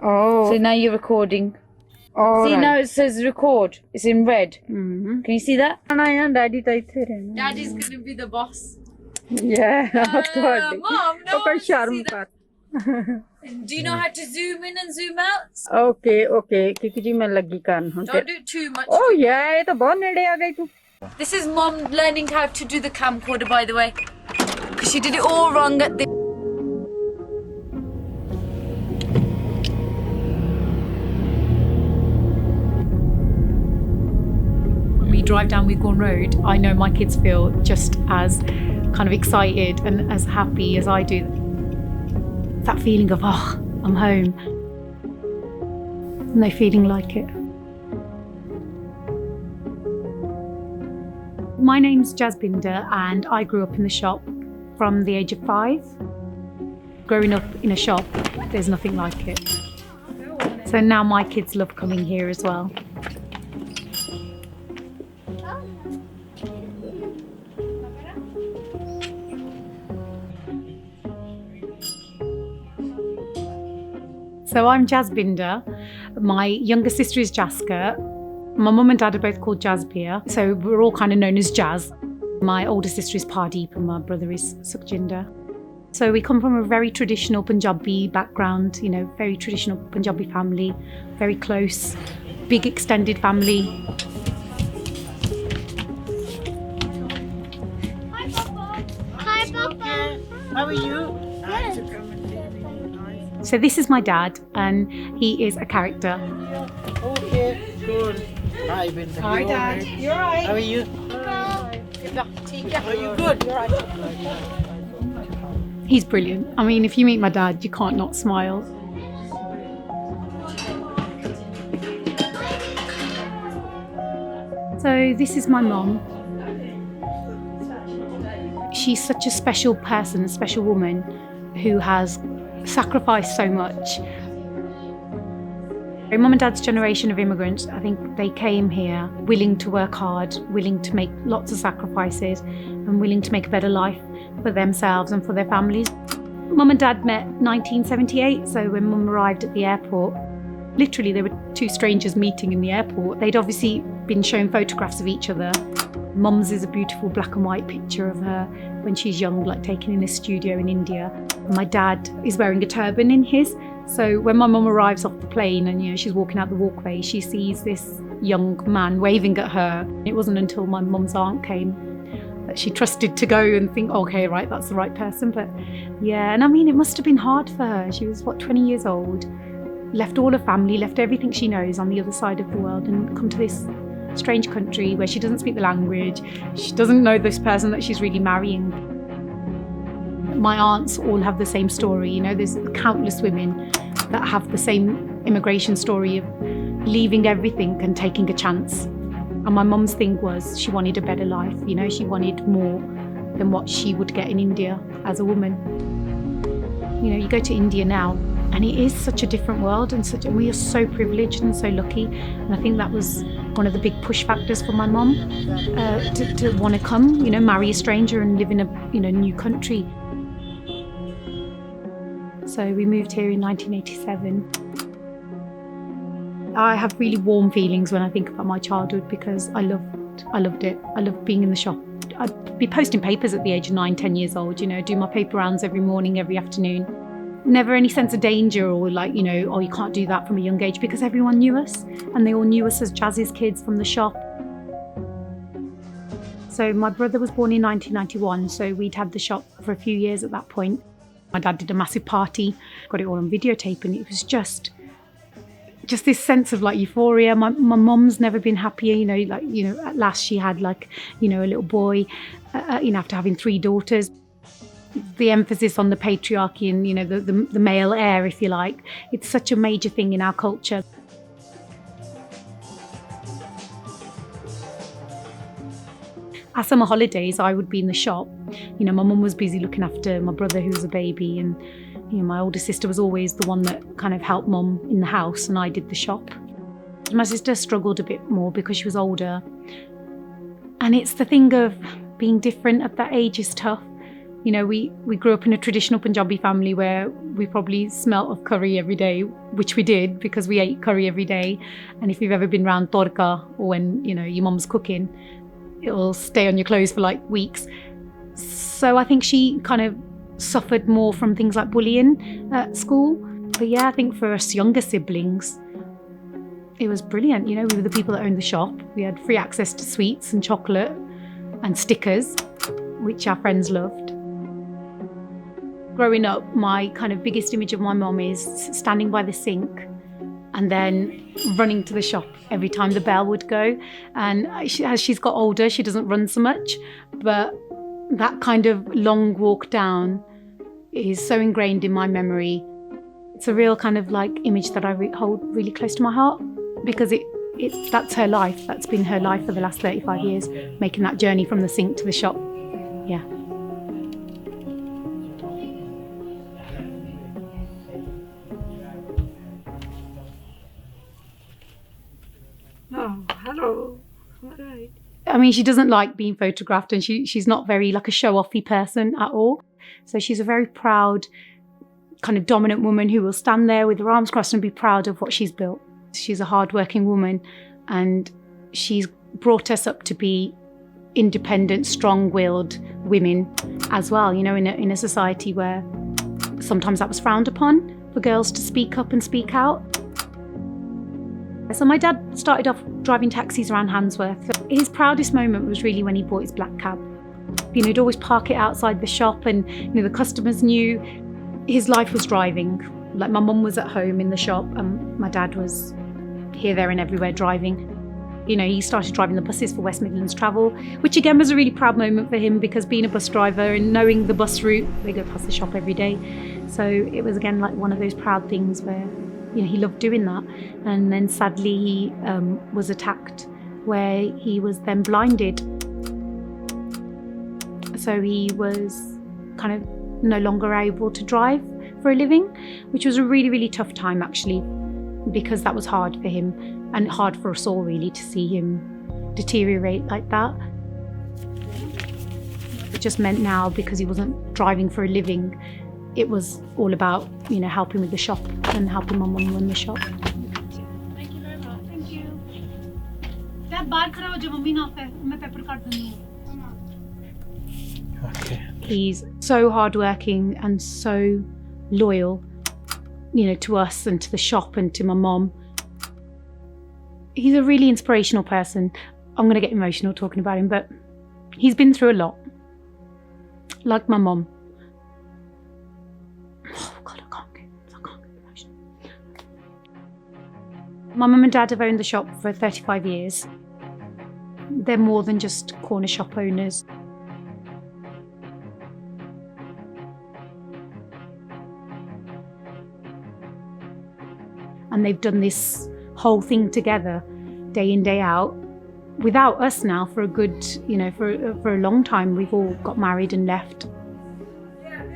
Oh. So now you're recording. Oh, See, right. now it says record. It's in red. Mm-hmm. Can you see that? Daddy Daddy's gonna be the boss. Yeah. Mom, no one wants to see Sharm that. Do you know how to zoom in and zoom out? Okay, okay. Kiki ji मैं लगी कान हूँ. Don't do it too much. Oh yeah, ये तो बहुत नेड़े आ गई तू. This is Mom learning how to do the camcorder, by the way. Because she did it all wrong at the... When we drive down Wigbourne Road, I know my kids feel just as kind of excited and as happy as I do. That feeling of, oh, I'm home. No feeling like it. My name's Jasbinder and I grew up in the shop from the age of 5. Growing up in a shop, there's nothing like it. So now my kids love coming here as well. So I'm Jasbinder. My younger sister is Jaska. My mum and dad are both called Jasbir, so we're all kind of known as Jazz. My older sister is Pardeep and my brother is Sukhjinder. So we come from a very traditional Punjabi background, you know, very traditional Punjabi family, very close, big extended family. Hi, Papa. Hi, Papa. How are you? So this is my dad and he is a character. Okay, good. Hi, Binta. Hi, Dad. You alright? How are you? Are you good? He's brilliant. I mean, if you meet my dad, you can't not smile. So this is my mum. She's such a special person, a special woman who has sacrificed so much. Mum and Dad's generation of immigrants, I think they came here willing to work hard, willing to make lots of sacrifices and willing to make a better life for themselves and for their families. Mum and Dad met 1978, so when Mum arrived at the airport, literally there were two strangers meeting in the airport. They'd obviously been shown photographs of each other. Mum's is a beautiful black and white picture of her when she's young, like taken in a studio in India. My dad is wearing a turban in his. So when my mum arrives off the plane and, you know, she's walking out the walkway, she sees this young man waving at her. It wasn't until my mum's aunt came that she trusted to go and think, okay, right, that's the right person. But yeah, and I mean, it must have been hard for her. She was, 20 years old, left all her family, left everything she knows on the other side of the world and come to this strange country where she doesn't speak the language. She doesn't know this person that she's really marrying. My aunts all have the same story, you know, there's countless women that have the same immigration story of leaving everything and taking a chance. And my mum's thing was she wanted a better life, you know, she wanted more than what she would get in India as a woman. You know, you go to India now and it is such a different world and we are so privileged and so lucky. And I think that was one of the big push factors for my mum to want to come, you know, marry a stranger and live in a, you know, new country. So we moved here in 1987. I have really warm feelings when I think about my childhood because I loved it. I loved being in the shop. I'd be posting papers at the age of 9, 10 years old, you know, do my paper rounds every morning, every afternoon. Never any sense of danger or like, you know, oh, you can't do that from a young age because everyone knew us and they all knew us as Jazz's kids from the shop. So my brother was born in 1991, so we'd had the shop for a few years at that point. My dad did a massive party, got it all on videotape, and it was just this sense of like euphoria. My mum's never been happier, you know, like, you know, at last she had like, you know, a little boy, you know, after having 3 daughters. The emphasis on the patriarchy and, you know, the male heir, if you like, it's such a major thing in our culture. Our summer holidays, I would be in the shop. You know, my mum was busy looking after my brother who was a baby, and, you know, my older sister was always the one that kind of helped mum in the house and I did the shop. My sister struggled a bit more because she was older. And it's the thing of being different at that age is tough. You know, we grew up in a traditional Punjabi family where we probably smelt of curry every day, which we did because we ate curry every day. And if you've ever been around Torka or when, you know, your mum's cooking, it'll stay on your clothes for like weeks. So I think she kind of suffered more from things like bullying at school. But yeah, I think for us younger siblings, it was brilliant. You know, we were the people that owned the shop. We had free access to sweets and chocolate and stickers, which our friends loved. Growing up, my kind of biggest image of my mum is standing by the sink and then running to the shop every time the bell would go. And as she's got older, she doesn't run so much, but that kind of long walk down is so ingrained in my memory. It's a real kind of like image that I hold really close to my heart because that's her life. That's been her life for the last 35 years, making that journey from the sink to the shop. Yeah. Oh, hello. All right. I mean, she doesn't like being photographed and she's not very like a show-offy person at all. So she's a very proud, kind of dominant woman who will stand there with her arms crossed and be proud of what she's built. She's a hardworking woman and she's brought us up to be independent, strong-willed women as well, you know, in a society where sometimes that was frowned upon for girls to speak up and speak out. So my dad started off driving taxis around Handsworth. His proudest moment was really when he bought his black cab. You know, he'd always park it outside the shop and, you know, the customers knew his life was driving. Like my mum was at home in the shop and my dad was here, there and everywhere driving. You know, he started driving the buses for West Midlands Travel, which again was a really proud moment for him because being a bus driver and knowing the bus route, they go past the shop every day. So it was again like one of those proud things where, you know, he loved doing that. And then sadly he was attacked where he was then blinded. So he was kind of no longer able to drive for a living, which was a really, really tough time actually, because that was hard for him and hard for us all really to see him deteriorate like that. It just meant now because he wasn't driving for a living, it was all about, you know, helping with the shop and helping my mum run the shop. Thank you very much. Thank you. Dad, बाहर खड़ा हो जा mummy ना पे मैं paper काट दूँगी. Okay. He's so hardworking and so loyal, you know, to us and to the shop and to my mum. He's a really inspirational person. I'm going to get emotional talking about him, but he's been through a lot. Like my mum. Oh God, I can't get emotional. My mum and dad have owned the shop for 35 years. They're more than just corner shop owners. And they've done this whole thing together, day in, day out, without us now for a good, you know, for a long time. We've all got married and left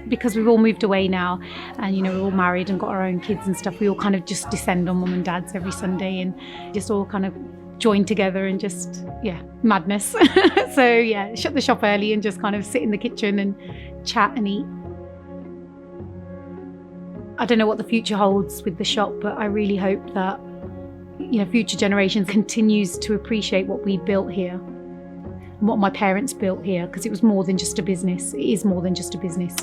because we've all moved away now, and you know, we're all married and got our own kids and stuff. We all kind of just descend on mum and dad's every Sunday and just all kind of join together and just, yeah, madness. So yeah, shut the shop early and just kind of sit in the kitchen and chat and eat. I don't know what the future holds with the shop, but I really hope that, you know, future generations continues to appreciate what we built here and what my parents built here, because it was more than just a business. It is more than just a business.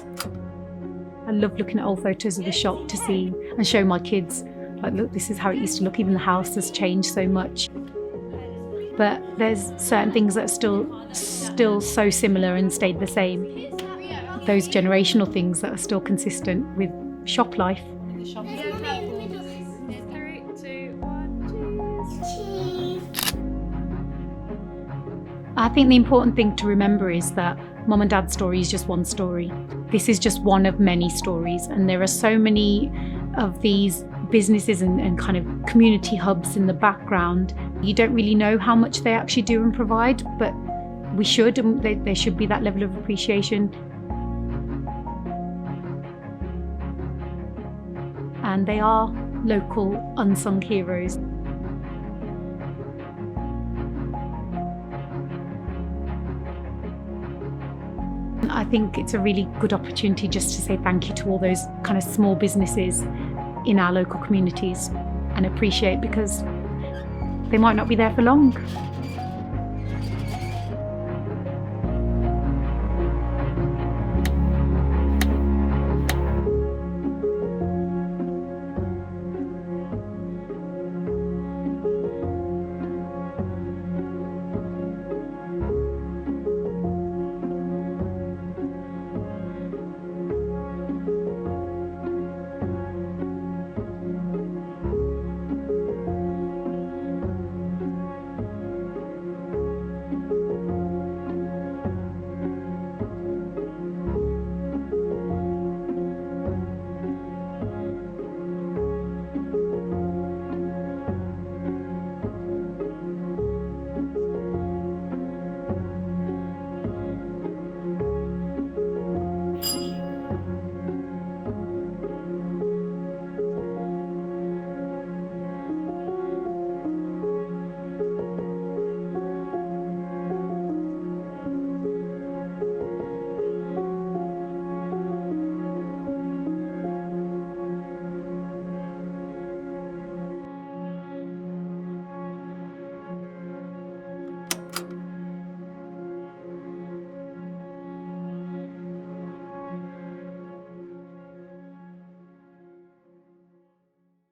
I love looking at old photos of the shop to see and show my kids, like, look, this is how it used to look. Even the house has changed so much. But there's certain things that are still so similar and stayed the same. Those generational things that are still consistent with shop life. Cheese. I think the important thing to remember is that mum and dad's story is just one story. This is just one of many stories, and there are so many of these businesses and kind of community hubs in the background. You don't really know how much they actually do and provide, but we should, and there should be that level of appreciation. And they are local unsung heroes. I think it's a really good opportunity just to say thank you to all those kind of small businesses in our local communities and appreciate, because they might not be there for long.